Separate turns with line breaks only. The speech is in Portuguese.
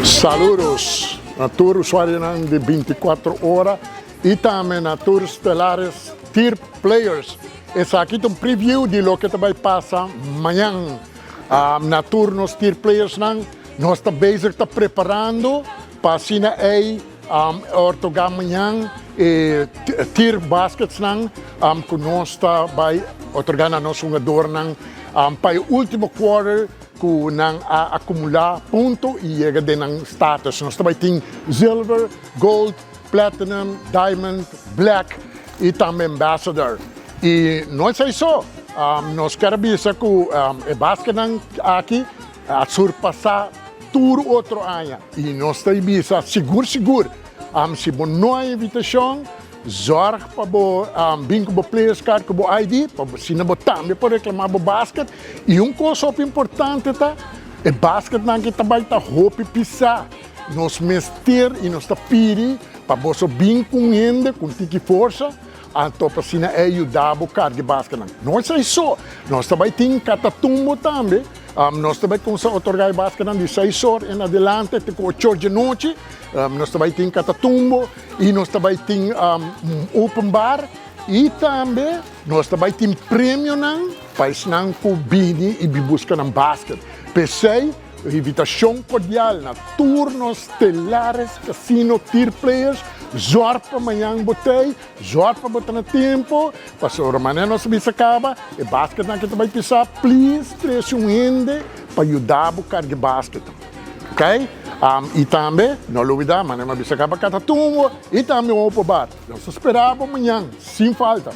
Saludos na tour usuário de 24 horas e também na tour Stellaris Tier Players. Esse aqui é um preview de lo que vai passar amanhã. Na tour nos Tier Players nós estamos bezig preparando para sina ortogar amanhã tierbasketnan que nós está vai otorgar na nossa hungadonan para o último quarter que nang acumular ponto e chega de nang status. Nós também tem silver, gold, platinum, diamond, black e também ambassador. E não é só, nós queremos dizer que o basquete aqui a surpassar todo outro ano. E nós temos seguro, se você não há invitação, zorg para vir com o players card, com o ID, para você não também pode reclamar o basquete. E coisa importante é basquete que também está roupa e pisar. Nós mestir e nós está pedir para você vir com ele, com tique força, então para você ajudar a carga basquete. Não é só, nós também temos catatumbo também. Nós também começamos a otorgar basquete de 6 horas em adelante, até 8 horas de noite. Nós também temos catatumbo e nós também temos open bar. E também nós também temos prêmio para ensinar com bini e buscar um basquete. Pensei, invitação cordial na turno Stellaris Casino Tier Players. Zorg para amanhã botei, zorg para botar no tempo, para a maneira nós se acaba, e basquete que também precisa, please, trazer ende para ajudar a carga de basquete. Ok? E também, não olvidar, maneira nós se acaba cada turno, e também o open bar. Nós esperamos amanhã, sem falta.